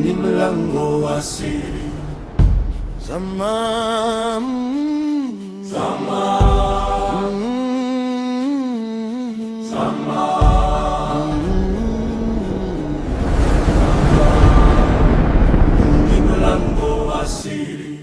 Ni mlango wa siri. Zama, zama, zama, ni mlango wa siri.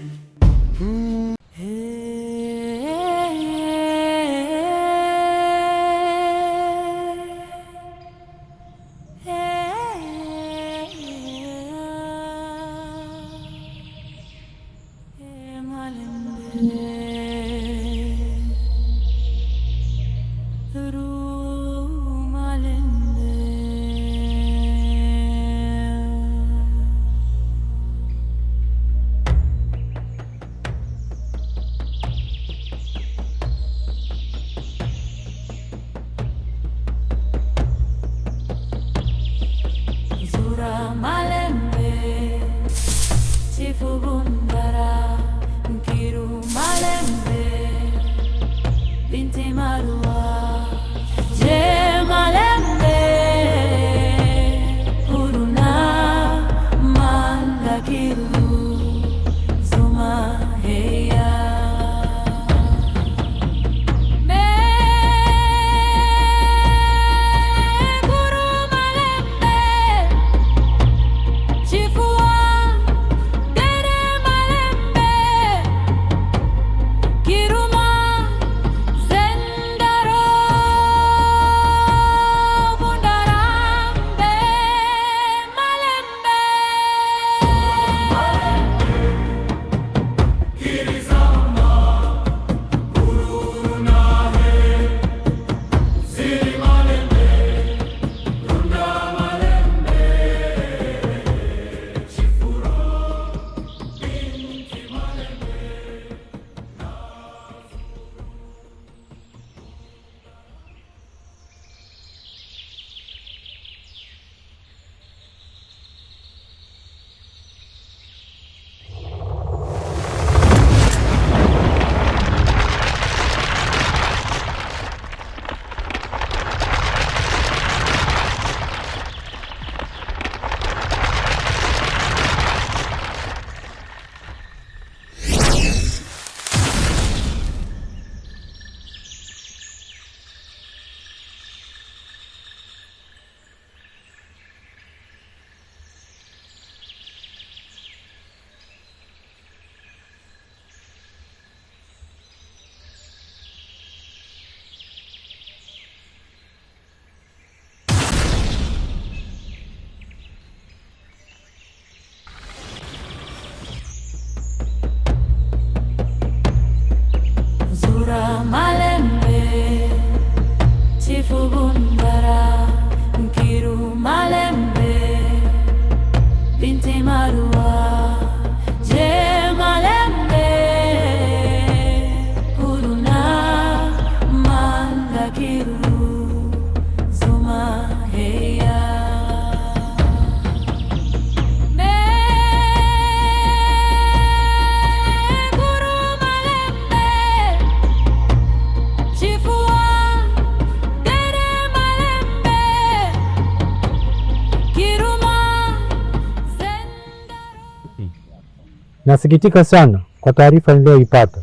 Nasikitika sana kwa taarifa niliyoipata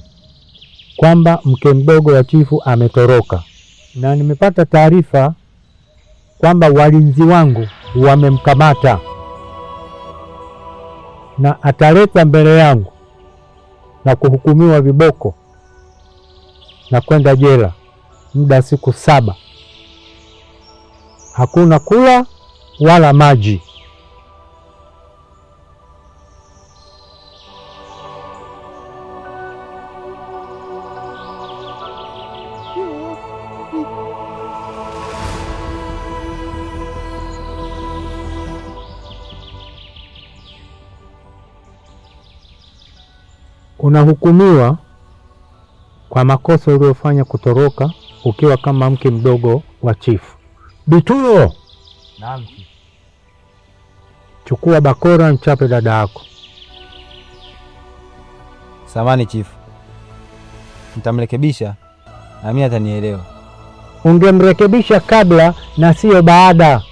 kwamba mke mdogo wa chifu ametoroka, na nimepata taarifa kwamba walinzi wangu wamemkamata na ataletwa mbele yangu na kuhukumiwa viboko na kwenda jela muda siku 7. Hakuna kula wala maji. Unahukumiwa kwa makosa uliyofanya kutoroka ukiwa kama mke mdogo wa chifu. Bituro! Naam. Chukua bakora mchape dada yako. Samani chifu, nitamrekebisha na mimi atanielewa. Ungemrekebisha kabla na sio baada.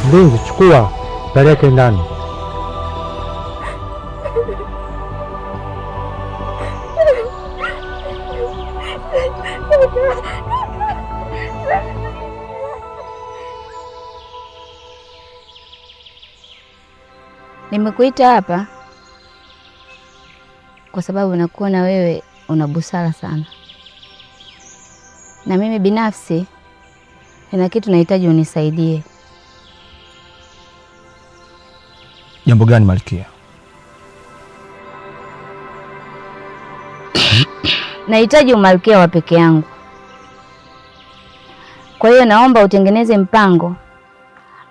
Mlinzi, chukua peleke ndani. Nimekuita hapa kwa sababu nakuona wewe una busara sana, na mimi binafsi nina kitu nahitaji unisaidie. Jambo gani Malkia? Nahitaji umalkia wa peke yangu. Kwa hiyo naomba utengeneze mpango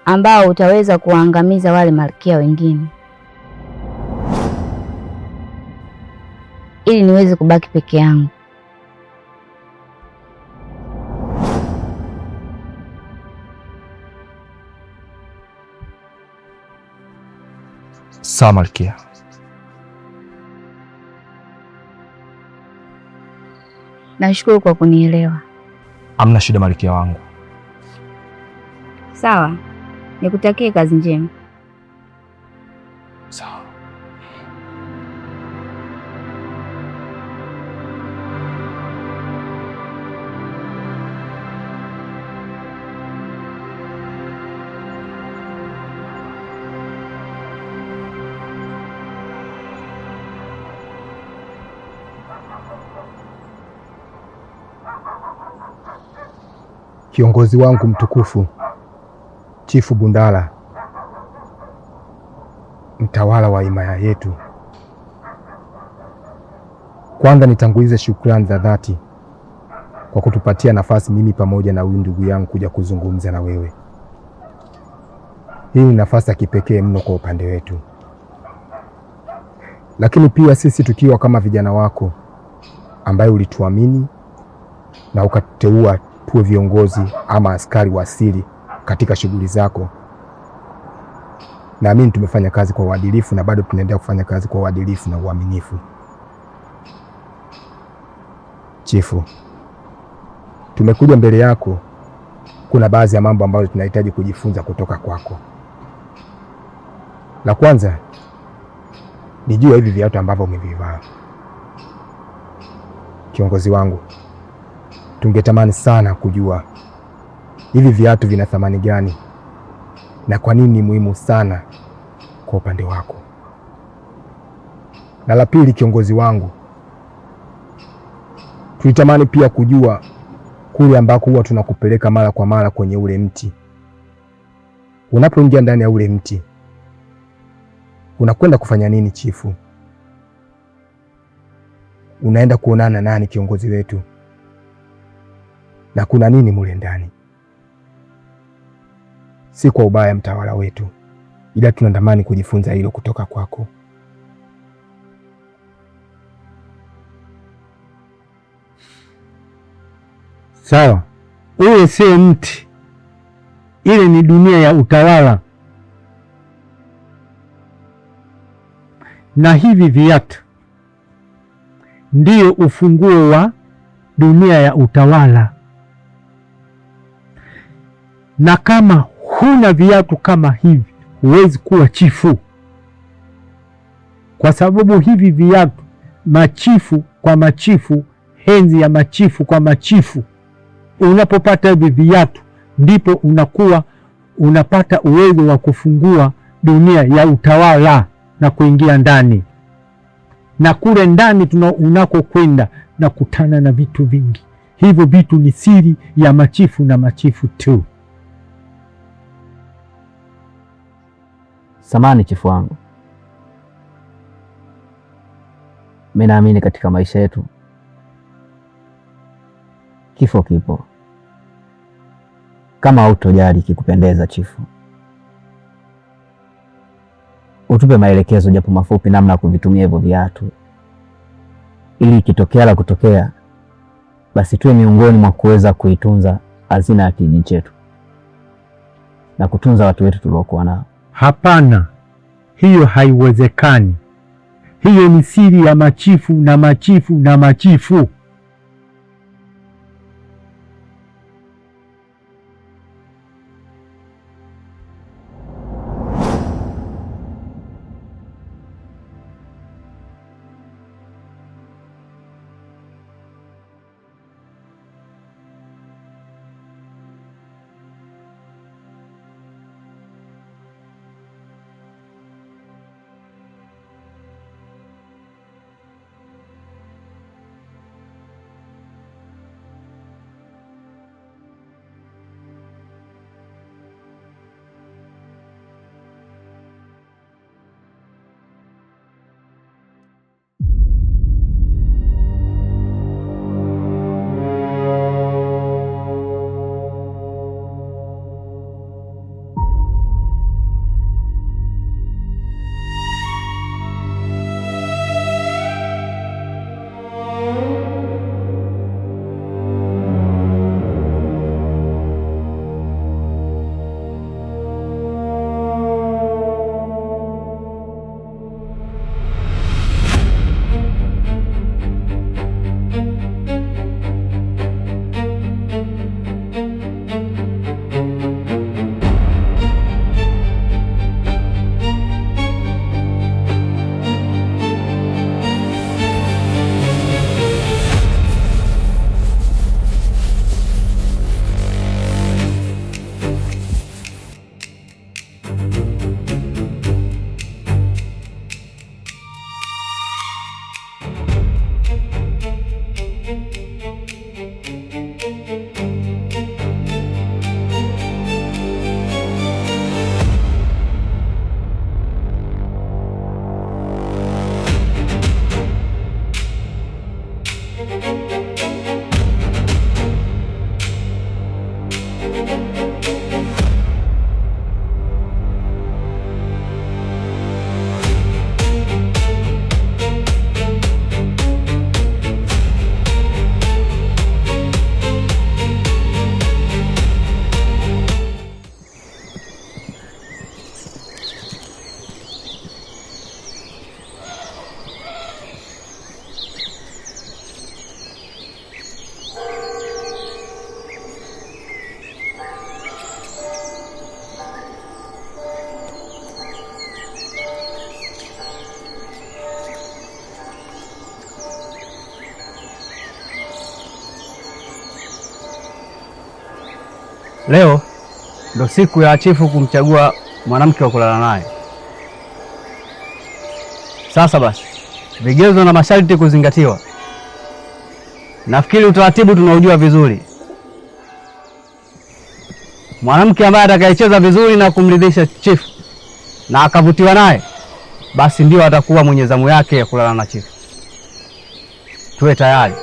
ambao utaweza kuwaangamiza wale malkia wengine ili niweze kubaki peke yangu. Sawa Malkia. Nashukuru kwa kunielewa. Hamna shida Malkia wangu. Sawa, nikutakie kazi njema. Sawa. Kiongozi wangu mtukufu, Chifu Bundala, mtawala wa himaya yetu, kwanza nitangulize shukrani za dhati kwa kutupatia nafasi mimi pamoja na huyu ndugu yangu kuja kuzungumza na wewe. Hii ni nafasi ya kipekee mno kwa upande wetu, lakini pia sisi tukiwa kama vijana wako ambaye ulituamini na ukatuteua tuwe viongozi ama askari wa siri katika shughuli zako. Naamini tumefanya kazi kwa uadilifu na bado tunaendelea kufanya kazi kwa uadilifu na uaminifu. Chifu, tumekuja mbele yako, kuna baadhi ya mambo ambayo tunahitaji kujifunza kutoka kwako. La kwanza, nijua hivi viatu ambavyo umevivaa. Kiongozi wangu, tungetamani sana kujua hivi viatu vina thamani gani na kwa nini ni muhimu sana kwa upande wako. Na la pili, kiongozi wangu, tulitamani pia kujua kule ambako huwa tunakupeleka mara kwa mara kwenye ule mti. Unapoingia ndani ya ule mti, unakwenda kufanya nini chifu? Unaenda kuonana nani kiongozi wetu? Na kuna nini mule ndani? Si kwa ubaya mtawala wetu, ila tunatamani kujifunza hilo kutoka kwako. Sawa, ule sio mti, ile ni dunia ya utawala, na hivi viatu ndio ufunguo wa dunia ya utawala. Na kama huna viatu kama hivi, huwezi kuwa chifu, kwa sababu hivi viatu, machifu kwa machifu, henzi ya machifu kwa machifu, Unapopata hivi viatu ndipo unakuwa unapata uwezo wa kufungua dunia ya utawala na kuingia ndani, na kule ndani unakokwenda na kutana na vitu vingi. Hivyo vitu ni siri ya machifu na machifu tu. Samahani chifu wangu, mimi naamini katika maisha yetu kifo kipo. Kama hautojali kikupendeza chifu, utupe maelekezo japo mafupi namna ya kuvitumia hivyo viatu, ili ikitokea la kutokea basi tuwe miongoni mwa kuweza kuitunza hazina ya kijiji chetu na kutunza watu wetu tuliokuwa nao. Hapana, hiyo haiwezekani. Hiyo ni siri ya machifu na machifu na machifu. Leo ndo siku ya chifu kumchagua mwanamke wa kulala naye. Sasa basi, vigezo na masharti kuzingatiwa. Nafikiri utaratibu tunaujua vizuri. Mwanamke ambaye atakayecheza vizuri na kumridhisha chifu na akavutiwa naye, basi ndio atakuwa mwenye zamu yake ya kulala na chifu. Tuwe tayari.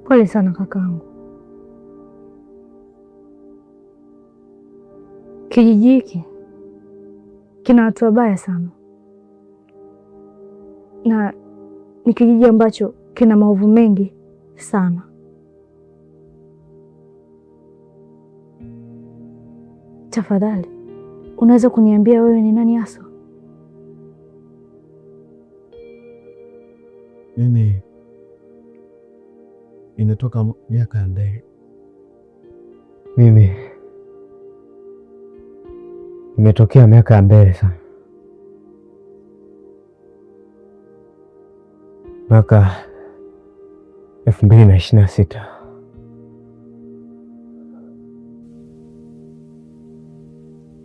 Pole sana kakaangu. Kijiji hiki kina watu wabaya sana, na ni kijiji ambacho kina maovu mengi sana. Tafadhali, unaweza kuniambia wewe ni nani hasa? Mimi inatoka miaka ya ndege. Mimi imetokea miaka ya mbele sana, mwaka 2026.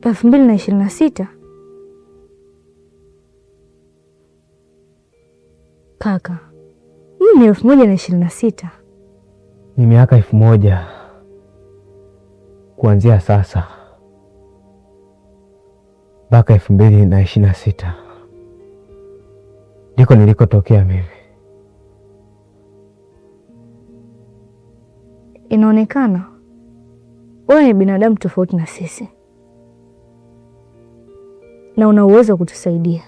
2026? Kaka, hii ni 2026. Ni miaka 1000 kuanzia sasa mpaka 2026 ndiko nilikotokea mimi. Inaonekana wewe ni binadamu tofauti na sisi na una uwezo wa kutusaidia.